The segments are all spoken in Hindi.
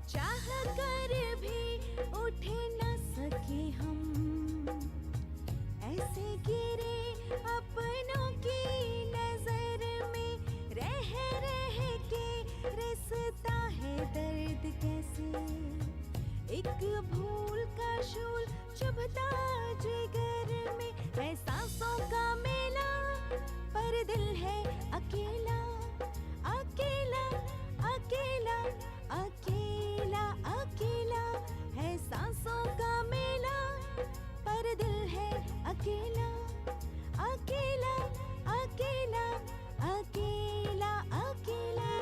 चाह कर भी उठ न सके हम, ऐसे गिरे अपनों की नजर में, रह रह के रिसता है दर्द कैसे, एक भूल का शूल चुभता जिगर में, है सांसों का मेला पर दिल है अकेला, अकेला अकेला अकेला अकेला, है सांसों का मेला पर दिल है अकेला, अकेला अकेला अकेला अकेला।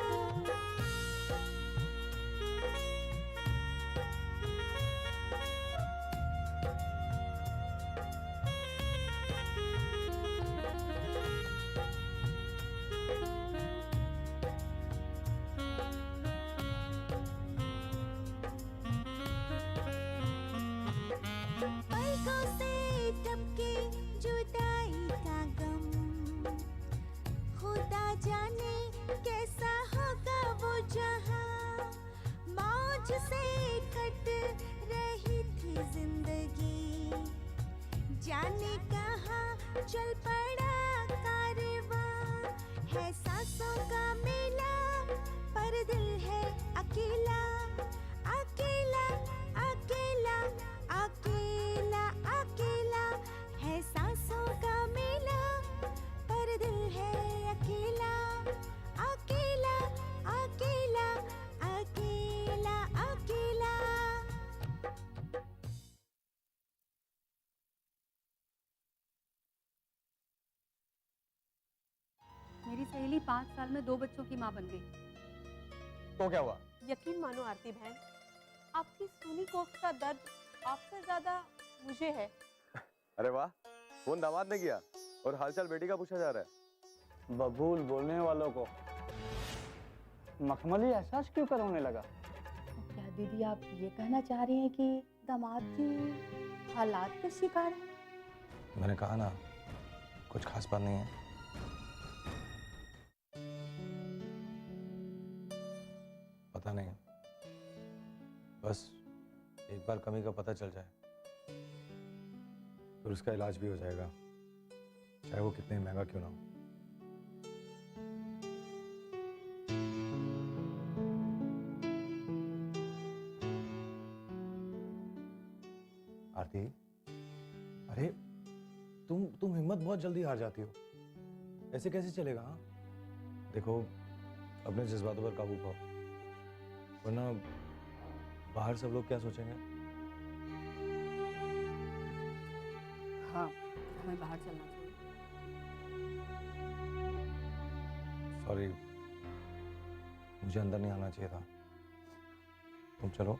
पलकों से टपके जुदाई का गम, खुदा जाने कैसा होगा वो जहां, मौज से कट रही थी जिंदगी, जाने कहाँ चल पड़ा कारवां, है सांसों का मेला पर दिल है अकेला, अकेला अकेला अकेला अकेला, है सांसों का मेला पर दिल है अकेला, अकेला अकेला अकेला अकेला। मेरी सहेली 5 साल में 2 बच्चों की माँ बन गई। तो क्या हुआ? यकीन मानो आरती बहन, आपकी सूनी कोख का दर्द आपसे ज्यादा मुझे है। अरे वाह, फोन दामाद ने किया और हालचाल बेटी का पूछा जा रहा है। बबूल बोलने वालों को मखमली एहसास क्यों करवाने लगा? क्या दीदी आप ये कहना चाह रही हैं कि दामाद जी हालात के शिकार हैं? मैंने कहा ना, कुछ खास बात नहीं है। पता नहीं, बस एक बार कमी का पता चल जाए फिर उसका इलाज भी हो जाएगा, चाहे वो कितने महंगा क्यों ना हो। आरती, अरे तुम हिम्मत बहुत जल्दी हार जाती हो, ऐसे कैसे चलेगा? हाँ, देखो अपने जज्बातों पर काबू पाओ, वरना बाहर सब लोग क्या सोचेंगे। हाँ, हमें बाहर चलना चाहिए। सॉरी, मुझे अंदर नहीं आना चाहिए था। तुम चलो,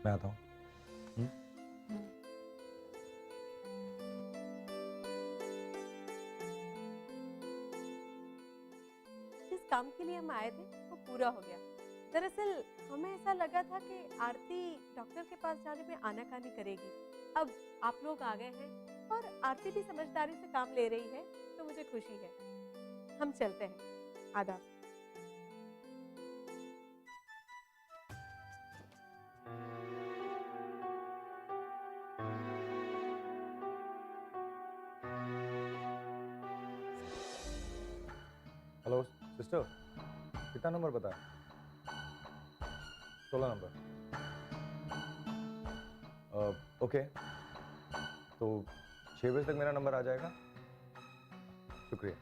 मैं आता हूँ। जिस काम के लिए हम आए थे वो पूरा हो गया। दरअसल हमें ऐसा लगा था कि आरती डॉक्टर के पास जाने में आनाकानी करेगी। अब आप लोग आ गए हैं और आरती भी समझदारी से काम ले रही है, तो मुझे खुशी है। हम चलते हैं। आदाब। हेलो सिस्टर, कितना नंबर बताया? 16 नंबर। ओके, तो 6 बजे तक मेरा नंबर आ जाएगा। शुक्रिया।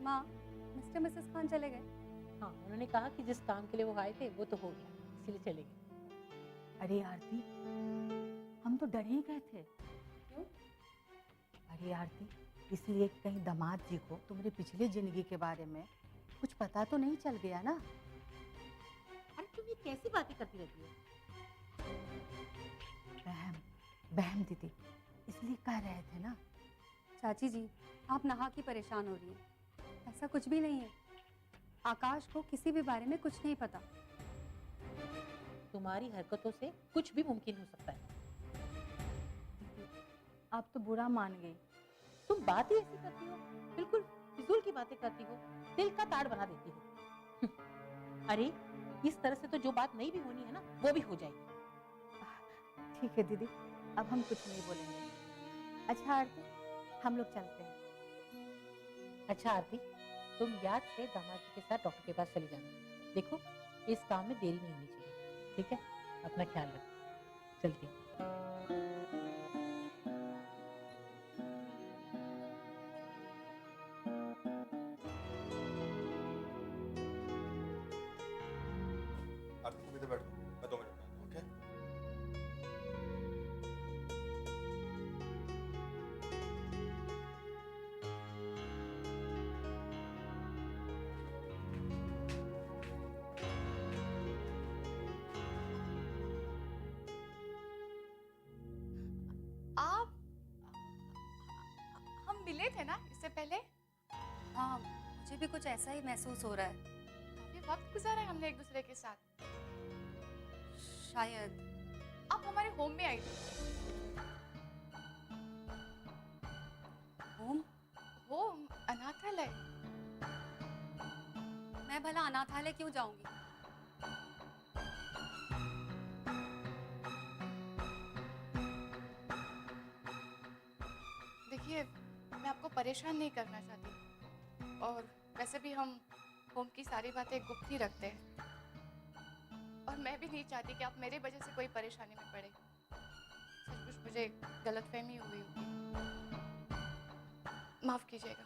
माँ, मिस्टर मिसेस खान चले गए। हाँ, उन्होंने कहा कि जिस काम के लिए वो आए थे वो तो हो गया, इसीलिए चले गए। अरे आरती, हम तो डर ही गए थे। क्यों? अरे आरती, इसलिए कि कहीं दामाद जी को तुम्हारी पिछली जिंदगी के बारे में कुछ पता तो नहीं चल गया ना। अरे तुम ये कैसी बातें करती रहती हो? बहम बहम दीदी, इसलिए कह रहे थे ना। चाची जी, आप नहा के परेशान हो रही हैं। ऐसा कुछ भी नहीं है। आकाश को किसी भी बारे में कुछ नहीं पता। तुम्हारी हरकतों से कुछ भी मुमकिन हो सकता है। आप तो बुरा मान गई। तुम बात ही ऐसी करती हो, बिल्कुल फिजूल की बातें करती हो, दिल का ताड़ बना देती हो। अरे इस तरह से तो जो बात नहीं भी होनी है ना, वो भी हो जाएगी। ठीक है दीदी, अब हम कुछ नहीं बोलेंगे। अच्छा आरती, हम लोग चलते हैं। अच्छा आरती, तुम याद से दामाद जी के साथ डॉक्टर के पास चली जाना। देखो इस काम में देरी नहीं होनी चाहिए, ठीक है? अपना ख्याल रखो। चलती हूँ। आरती तुम इधर बैठो, मैं 2 मिनट में आता हूँ, ओके? आप हम मिले थे ना इससे पहले? हाँ, मुझे भी कुछ ऐसा ही महसूस हो रहा है। काफी वक्त गुजारा है हमने एक दूसरे के साथ। शायद। आप हमारे होम में आई थी। होम? होम अनाथालय। मैं भला अनाथालय क्यों जाऊंगी? देखिए, मैं आपको परेशान नहीं करना चाहती, और वैसे भी हम होम की सारी बातें गुप्त ही रखते हैं, और मैं भी नहीं चाहती कि आप मेरे वजह से कोई परेशानी में पड़े। सचमुच मुझे गलतफहमी हुई होगी, माफ कीजिएगा।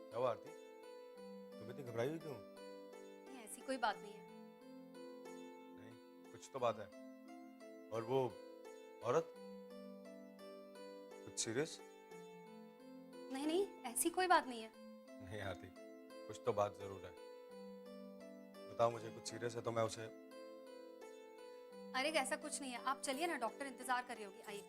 क्या हुआ आरती? तुम इतनी घबराई हुई क्यों? नहीं, ऐसी कोई बात नहीं है। नहीं, कुछ तो बात है। और वो औरत कुछ सीरियस? नहीं नहीं, ऐसी कोई बात नहीं है। नहीं आरती, कुछ तो बात जरूर है। बताओ मुझे, कुछ सीरियस है तो मैं उसे। अरे ऐसा कुछ नहीं है, आप चलिए ना, डॉक्टर इंतजार कर रही होगी, आइए।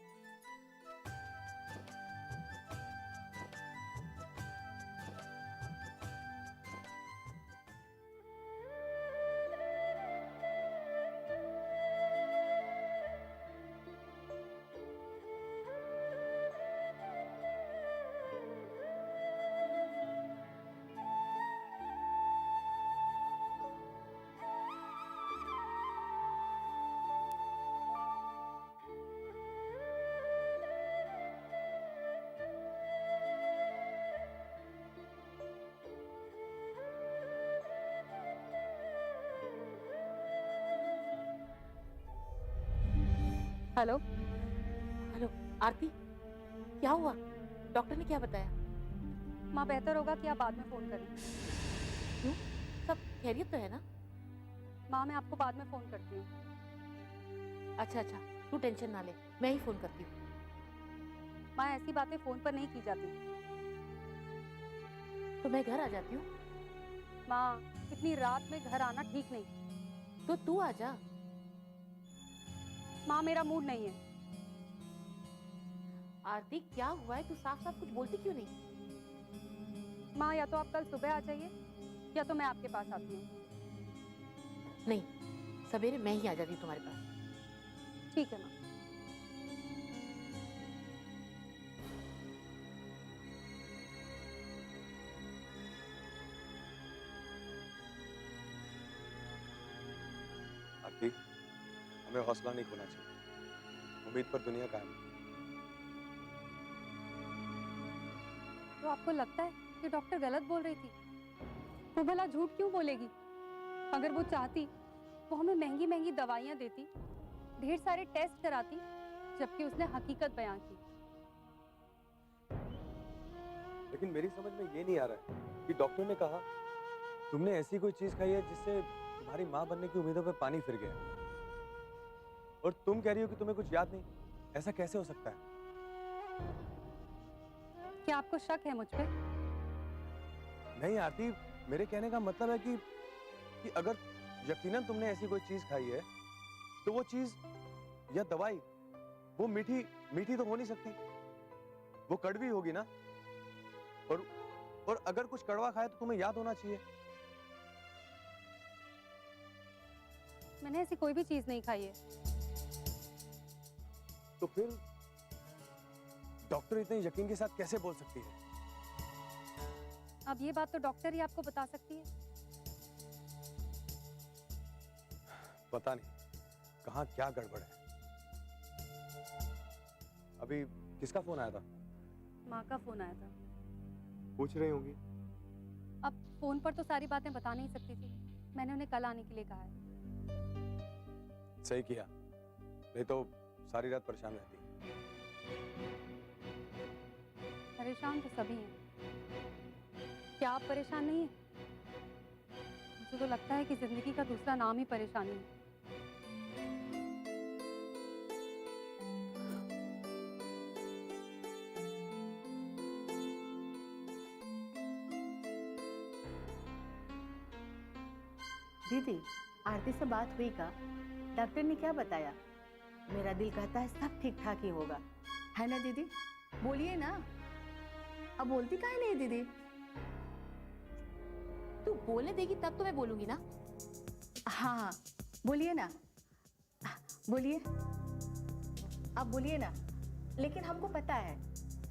हेलो हेलो आरती, क्या हुआ? डॉक्टर ने क्या बताया? माँ, बेहतर होगा कि आप बाद में फोन करें। क्यों? सब खैरियत तो है ना? माँ, मैं आपको बाद में फोन करती हूँ। अच्छा अच्छा, तू टेंशन ना ले, मैं ही फोन करती हूँ। माँ, ऐसी बातें फोन पर नहीं की जाती। तो मैं घर आ जाती हूँ। माँ, इतनी रात में घर आना ठीक नहीं। तो तू आ जा। माँ, मेरा मूड नहीं है। आरती क्या हुआ है? तू साफ साफ कुछ बोलती क्यों नहीं? माँ, या तो आप कल सुबह आ जाइए या तो मैं आपके पास आती हूँ। नहीं, सवेरे मैं ही आ जाती हूँ तुम्हारे पास। ठीक है माँ। आरती, हमें हौसला नहीं खोना चाहिए। उम्मीद पर दुनिया कायम है। तो आपको लगता है कि डॉक्टर गलत बोल रही थी? वो भला झूठ क्यों बोलेगी? अगर वो चाहती वो हमें महंगी महंगी दवाइयाँ देती, ढेर सारे टेस्ट कराती, जबकि उसने हकीकत बयां की। लेकिन मेरी समझ में ये नहीं आ रहा है कि डॉक्टर ने कहा तुमने ऐसी कोई चीज खाई है जिससे तुम्हारी माँ बनने की उम्मीदों पे पानी फिर गया, और तुम कह रही हो कि तुम्हें कुछ याद नहीं। ऐसा कैसे हो सकता है? क्या आपको शक है मुझ पे? नहीं आरती, मेरे कहने का मतलब है कि अगर यकीनन तुमने ऐसी कोई चीज खाई है तो वो चीज या दवाई वो मीठी मीठी तो हो नहीं सकती, वो कड़वी होगी ना। और अगर कुछ कड़वा खाया तो तुम्हें याद होना चाहिए। मैंने ऐसी कोई भी चीज नहीं खाई है। तो फिर डॉक्टर इतने यकीन के साथ कैसे बोल सकती है? अब ये बात तो डॉक्टर ही आपको बता सकती है। पता नहीं कहाँ क्या गड़बड़ है। अभी किसका फोन आया था? माँ का फोन आया था। पूछ रही होंगी। अब फोन पर तो सारी बातें बता नहीं सकती थी, मैंने उन्हें कल आने के लिए कहा है। सही किया, नहीं तो सारी रात परेशान रहती। परेशान तो सभी हैं, क्या आप परेशान नहीं हैं? मुझे तो लगता है कि जिंदगी का दूसरा नाम ही परेशानी है। दीदी, आरती से बात हुई का? डॉक्टर ने क्या बताया? मेरा दिल कहता है सब ठीक ठाक ही होगा, है ना दीदी? बोलिए ना। अब बोलती काहे नहीं दीदी? तू बोलने देगी तब तो मैं बोलूंगी ना। हाँ हाँ, बोलिए ना, बोलिए, अब बोलिए ना। लेकिन हमको पता है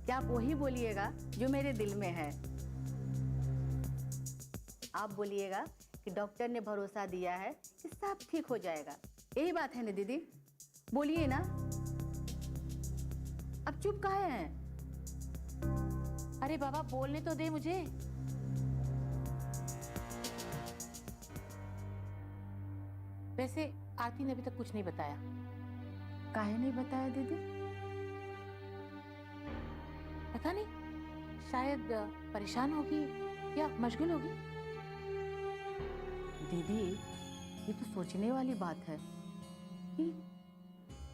कि आप वही बोलिएगा जो मेरे दिल में है। आप बोलिएगा कि डॉक्टर ने भरोसा दिया है कि सब ठीक हो जाएगा। यही बात है ना दीदी? बोलिए ना। अब चुप काहे हैं? अरे बाबा बोलने तो दे मुझे। वैसे आरती ने अभी तक कुछ नहीं बताया। काहे नहीं बताया दीदी? पता नहीं, शायद परेशान होगी या मशगूल होगी। दीदी, ये तो सोचने वाली बात है कि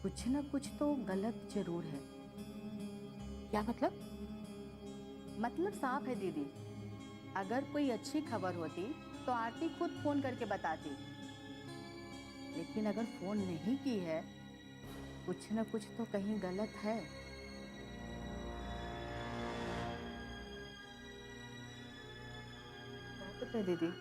कुछ ना कुछ तो गलत जरूर है। क्या मतलब? मतलब साफ है दीदी, अगर कोई अच्छी खबर होती तो आरती खुद फोन करके बताती, लेकिन अगर फोन नहीं की है, कुछ ना कुछ तो कहीं गलत है। क्या पता है दीदी?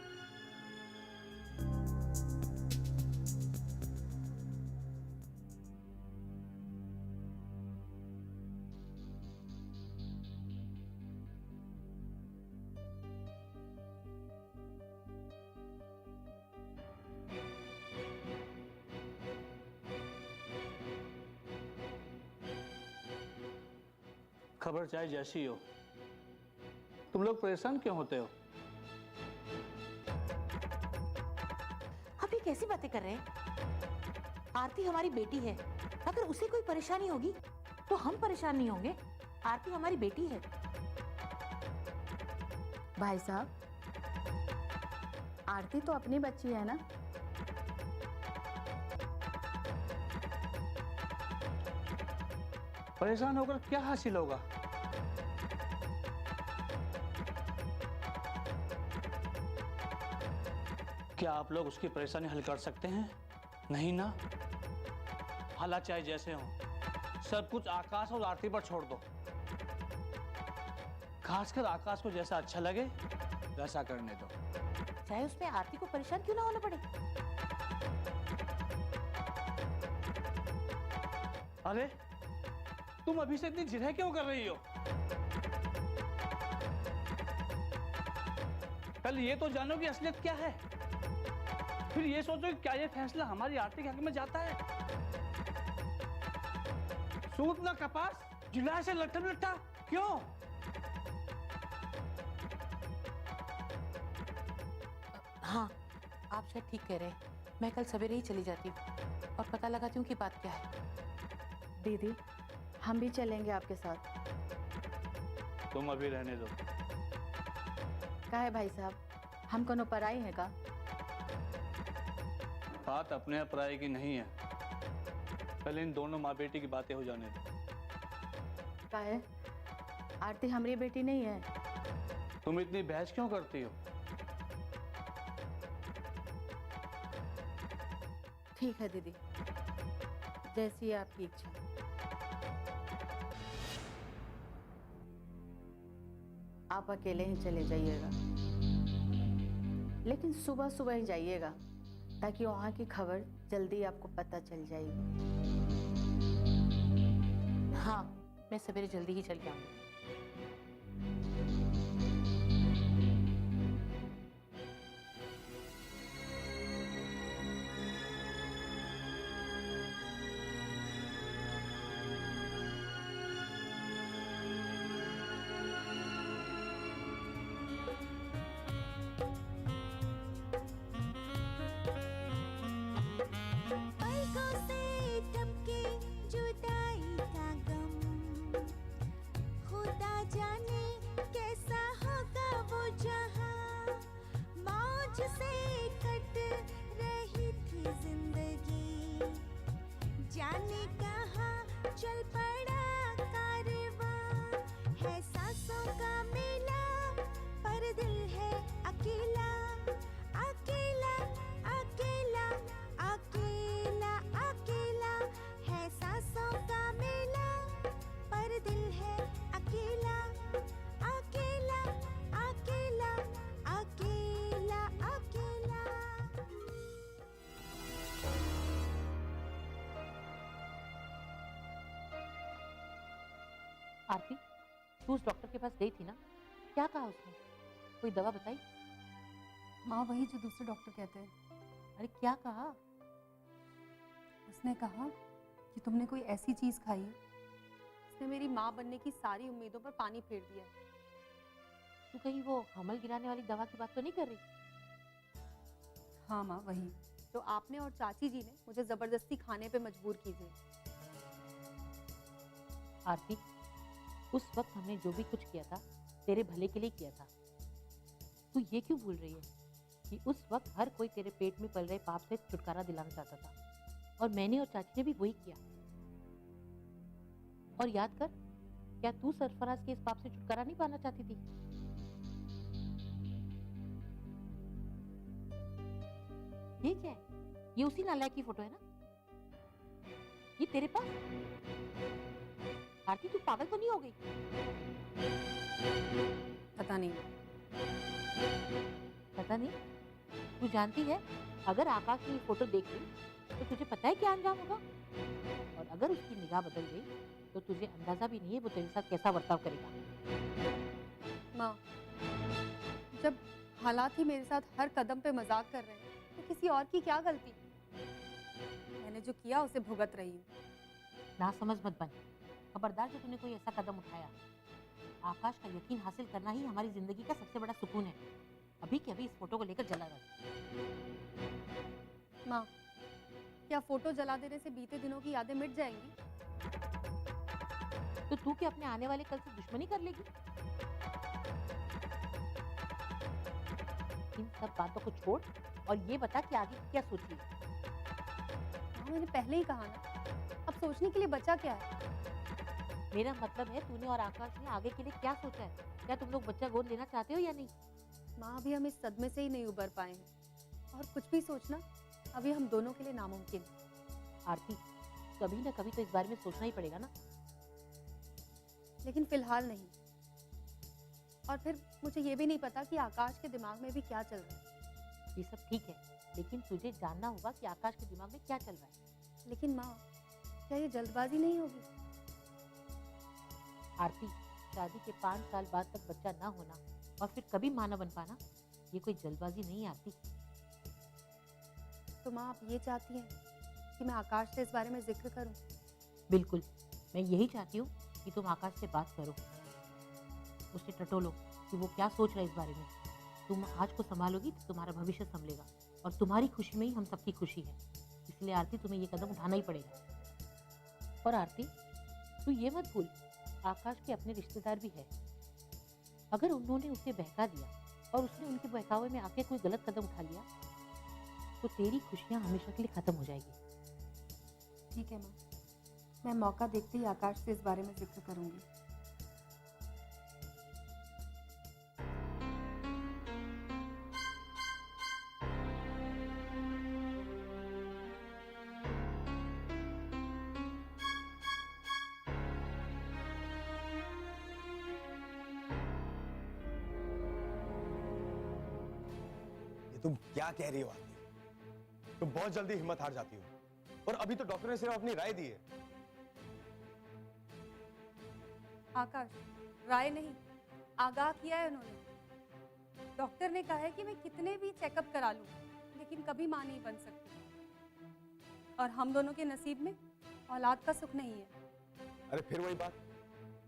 खबर चाहे जैसी हो, तुम लोग परेशान क्यों होते हो? आप ये कैसी बातें कर रहे हैं? आरती हमारी बेटी है, अगर उसे कोई परेशानी होगी तो हम परेशान नहीं होंगे। आरती हमारी बेटी है। भाई साहब, आरती तो अपनी बच्ची है ना? परेशान होकर क्या हासिल होगा? क्या आप लोग उसकी परेशानी हल कर सकते हैं? नहीं ना। हालात चाहे जैसे हों, सब कुछ आकाश और आरती पर छोड़ दो। खासकर आकाश को जैसा अच्छा लगे वैसा करने दो। चाहे उसमें आरती को परेशान क्यों ना होना पड़े। अरे तुम अभी से इतनी जिरह क्यों कर रही हो? कल ये तो जानो कि असलियत क्या है, फिर ये सोचो कि क्या ये फैसला हमारी आरती के हक में जाता है। सूत ना कपास, जुलाई से लट्ठा लट्ठा क्यों? हाँ, आप शायद ठीक कह रहे हैं। मैं कल सवेरे ही चली जाती हूँ और पता लगाती हूँ कि बात क्या है। दीदी हम भी चलेंगे आपके साथ। तुम अभी रहने दो। का है भाई साहब, हम कोनो पराई है का? बात अपने अपराय की नहीं है, पहले इन दोनों माँ बेटी की बातें हो जाने दो। का है आरती हमारी बेटी नहीं है? तुम इतनी बहस क्यों करती हो? ठीक है दीदी, जैसी आपकी इच्छा। आप अकेले ही चले जाइएगा, लेकिन सुबह सुबह ही जाइएगा ताकि वहाँ की खबर जल्दी आपको पता चल जाएगी। हाँ, मैं सवेरे जल्दी ही चल जाऊंगी। पलकों से टपके जुदाई का गम, खुदा जाने कैसा होगा वो जहां। मौज से कट रही थी जिंदगी, जाने कहाँ चल पड़ा कारवां। है सांसों का मेला पर दिल है अकेला, अकेला अकेला अकेला अकेला। है सांसों का मेला पर दिल है अकेला, अकेला अकेला अकेला अकेला। आरती, तू उस डॉक्टर के पास गई थी ना? क्या कहा उसने? कोई दवा बताई? माँ वही जो दूसरे डॉक्टर कहते हैं। अरे क्या कहा? उसने कहा कि तुमने कोई ऐसी चीज खाई है जिसने मेरी माँ बनने की सारी उम्मीदों पर पानी फेर दिया है। तू कहीं वो हमल गिराने वाली दवा की बात तो नहीं कर रही? हाँ माँ, वही जो आपने और चाची जी ने मुझे जबरदस्ती खाने पे मजबूर की थी। आरती, उस वक्त हमने जो भी कुछ किया था तेरे भले के लिए किया था। तू ये क्यों भूल रही है कि उस वक्त हर कोई तेरे पेट में पल रहे पाप से छुटकारा दिलाना चाहता था, और मैंने और चाची ने भी वही किया। और याद कर, क्या तू सरफराज के इस पाप से छुटकारा नहीं पाना चाहती थी? ये क्या है? ये उसी नालायक की फोटो है ना? ये तेरे पास? आरती, तू पागल तो नहीं हो गई? पता नहीं। पता नहीं? तू जानती है, अगर आकाश ने ये फोटो देख ली तो तुझे पता है क्या अंजाम होगा? और अगर उसकी निगाह बदल गई तो तुझे अंदाजा भी नहीं है वो तेरे साथ कैसा बर्ताव करेगा। माँ, जब हालात ही मेरे साथ हर कदम पे मजाक कर रहे हैं तो किसी और की क्या गलती? मैंने जो किया उसे भुगत रही हूँ। ना समझ मत बन। खबरदार जो तूने कोई ऐसा कदम उठाया। आकाश का यकीन हासिल करना ही हमारी जिंदगी का सबसे बड़ा सुकून है। अभी के अभी इस फोटो को लेकर जला रहा। माँ, क्या फोटो जला देने से बीते दिनों की यादें मिट जाएंगी? तो तू क्या अपने आने वाले कल से दुश्मनी कर लेगी? इन सब बातों को छोड़ और ये बता कि आगे क्या सोची है? हाँ, मैंने पहले ही कहा ना, अब सोचने के लिए बचा क्या है? मेरा मतलब है, तूने और आकाश ने आगे के लिए क्या सोचा है? क्या तुम लोग बच्चा गोद लेना चाहते हो या नहीं? माँ, अभी हम इस सदमे से ही नहीं उबर पाए हैं, और कुछ भी सोचना अभी हम दोनों के लिए नामुमकिन है। आरती, कभी ना कभी तो इस बारे में सोचना ही पड़ेगा ना। लेकिन फिलहाल नहीं। और फिर मुझे ये भी नहीं पता कि आकाश के दिमाग में भी क्या चल रहा है। ये सब ठीक है, लेकिन तुझे जानना होगा कि आकाश के दिमाग में क्या चल रहा है। लेकिन माँ, क्या ये जल्दबाजी नहीं होगी? आरती, शादी के 5 साल बाद तक बच्चा ना होना और फिर कभी मां न बन पाना, ये कोई जल्दबाजी नहीं है आरती। तो माँ, आप ये चाहती हैं कि मैं आकाश से इस बारे में जिक्र करूं? बिल्कुल, मैं यही चाहती हूँ कि तुम आकाश से बात करो, उससे टटोलो कि वो क्या सोच रहा है इस बारे में। तुम आज को संभालोगी तो तुम्हारा भविष्य संभलेगा। और तुम्हारी खुशी में ही हम सबकी खुशी है, इसलिए आरती तुम्हें ये कदम उठाना ही पड़ेगा। और आरती, तू ये मत भूल, आकाश के अपने रिश्तेदार भी है। अगर उन्होंने उसे बहका दिया और उसने उनके बहकावे में आके कोई गलत कदम उठा लिया तो तेरी खुशियां हमेशा के लिए खत्म हो जाएगी। ठीक है माँ, मैं मौका देखते ही आकाश से इस बारे में जिक्र करूंगी। तुम क्या कह रही हो आरती? तुम बहुत जल्दी हिम्मत हार जाती हो, और अभी तो डॉक्टर ने सिर्फ अपनी राय दी है। आकाश, राय नहीं, आगाह किया है उन्होंने। डॉक्टर ने कहा है कि मैं कितने भी चेकअप करा लूं, लेकिन कभी मां नहीं बन सकती। और हम दोनों के नसीब में औलाद का सुख नहीं है। अरे फिर वही बात,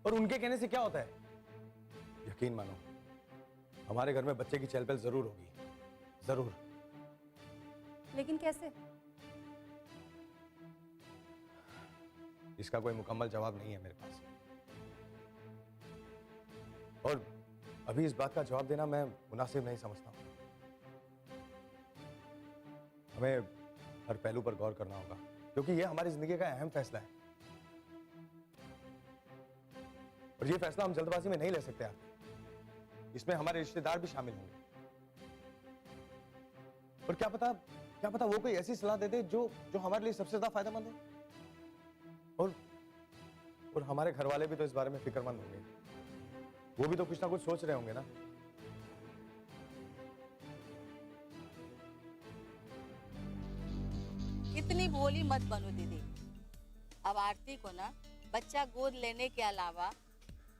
और उनके कहने से क्या होता है? यकीन मानो, हमारे घर में बच्चे की चहल पहल जरूर होगी, जरूर। लेकिन कैसे? इसका कोई मुकम्मल जवाब नहीं है मेरे पास, और अभी इस बात का जवाब देना मैं मुनासिब नहीं समझता हूं। हमें हर पहलू पर गौर करना होगा, क्योंकि यह हमारी जिंदगी का अहम फैसला है, और यह फैसला हम जल्दबाजी में नहीं ले सकते आप। इसमें हमारे रिश्तेदार भी शामिल होंगे, और क्या पता वो कोई ऐसी सलाह दे दे जो हमारे लिए सबसे ज्यादा फायदेमंद हो। और हमारे घर वाले भी तो इस बारे में फिक्रमंद होंगे, वो भी तो कुछ ना कुछ सोच रहे होंगे ना। इतनी भोली मत बनो दीदी। अब आरती को ना बच्चा गोद लेने के अलावा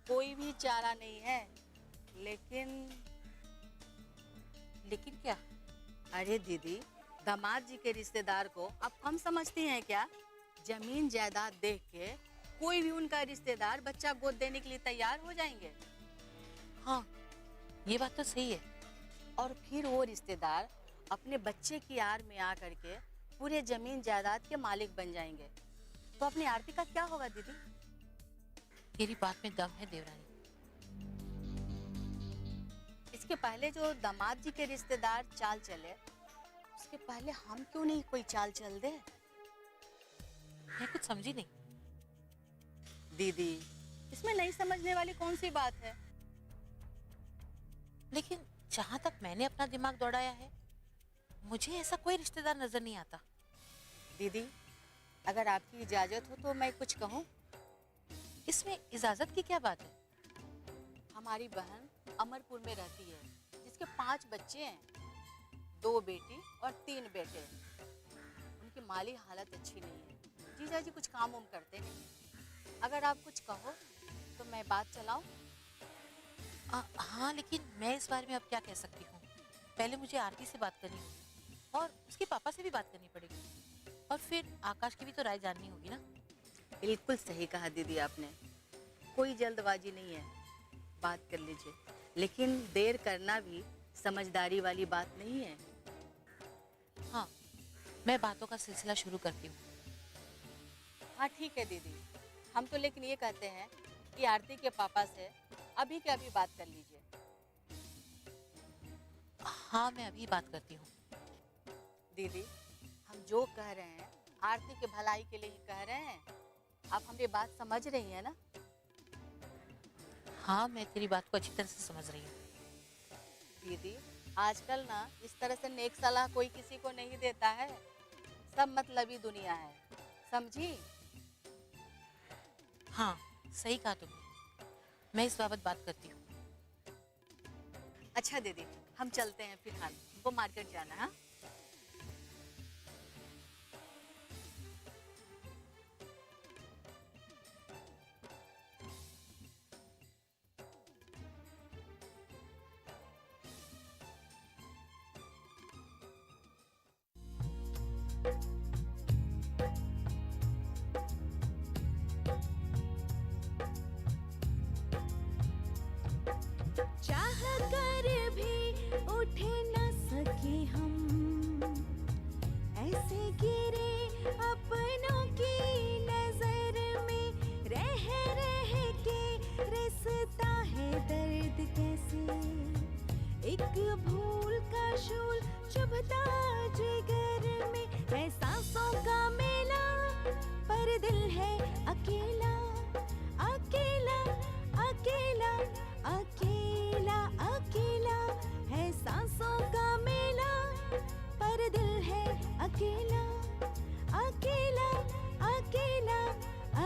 कोई भी चारा नहीं है। लेकिन क्या? अरे दीदी, दामाद जी के रिश्तेदार को आप कम समझती हैं क्या? जमीन जायदाद देख के कोई भी उनका रिश्तेदार बच्चा गोद देने के लिए तैयार हो जाएंगे। हाँ, ये बात तो सही है। और फिर वो रिश्तेदार अपने बच्चे की आड़ में आकर के पूरे जमीन जायदाद के मालिक बन जाएंगे, तो अपनी आरती का क्या होगा दीदी? तेरी बात में दम है देवरानी। इसके पहले जो दामाद जी के रिश्तेदार चाल चले, उसके पहले हम क्यों नहीं कोई चाल चल दे? मैं कुछ समझी नहीं। दीदी, इसमें नहीं समझने वाली कौन सी बात है? लेकिन जहां तक मैंने अपना दिमाग दौड़ाया है, मुझे ऐसा कोई रिश्तेदार नजर नहीं आता। दीदी, अगर आपकी इजाजत हो तो मैं कुछ कहूँ? इसमें इजाजत की क्या बात है? हमारी बहन अमरपुर में रहती है, जिसके 5 बच्चे हैं, 2 बेटी और 3 बेटे। उनकी माली हालत अच्छी नहीं है, जीजा जी कुछ काम उम करते नहीं। अगर आप कुछ कहो तो मैं बात चलाऊं? हाँ, लेकिन मैं इस बारे में अब क्या कह सकती हूँ? पहले मुझे आरती से बात करनी होगी और उसके पापा से भी बात करनी पड़ेगी, और फिर आकाश की भी तो राय जाननी होगी ना। बिल्कुल सही कहा दीदी आपने, कोई जल्दबाजी नहीं है, बात कर लीजिए। लेकिन देर करना भी समझदारी वाली बात नहीं है। हाँ, मैं बातों का सिलसिला शुरू करती हूँ। हाँ ठीक है दीदी, हम तो लेकिन ये कहते हैं कि आरती के पापा से अभी के अभी बात कर लीजिए। हाँ, मैं अभी बात करती हूँ। दीदी, हम जो कह रहे हैं आरती के भलाई के लिए ही कह रहे हैं। आप हमारी बात समझ रही हैं ना? हाँ, मैं तेरी बात को अच्छी तरह से समझ रही हूँ। दीदी, आजकल ना इस तरह से नेक सलाह कोई किसी को नहीं देता है, सब मतलबी दुनिया है, समझी? हाँ, सही कहा तुमने, मैं इस बाबत बात करती हूँ। अच्छा दीदी, हम चलते हैं फिलहाल, हमको मार्केट जाना है। हाँ? चाह कर भी उठ न सके हम, भूल का शूल चुभता जिगर में है सांसों का मेला पर दिल है अकेला अकेला अकेला अकेला अकेला है सांसों का मेला पर दिल है अकेला अकेला अकेला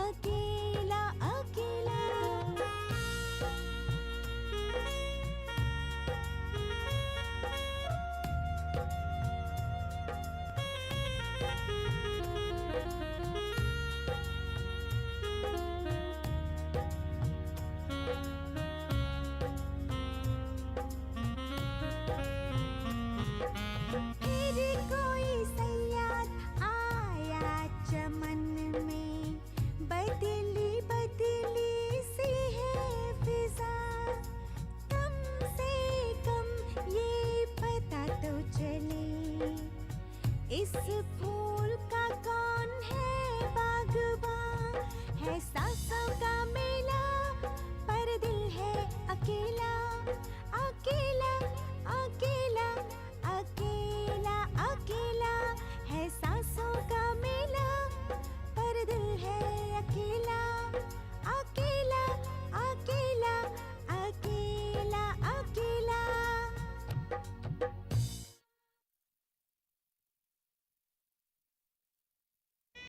अकेला अकेला फिर कोई सयाद आया चमन में बदली बदली सी है फिजा कम से कम ये पता तो चले इस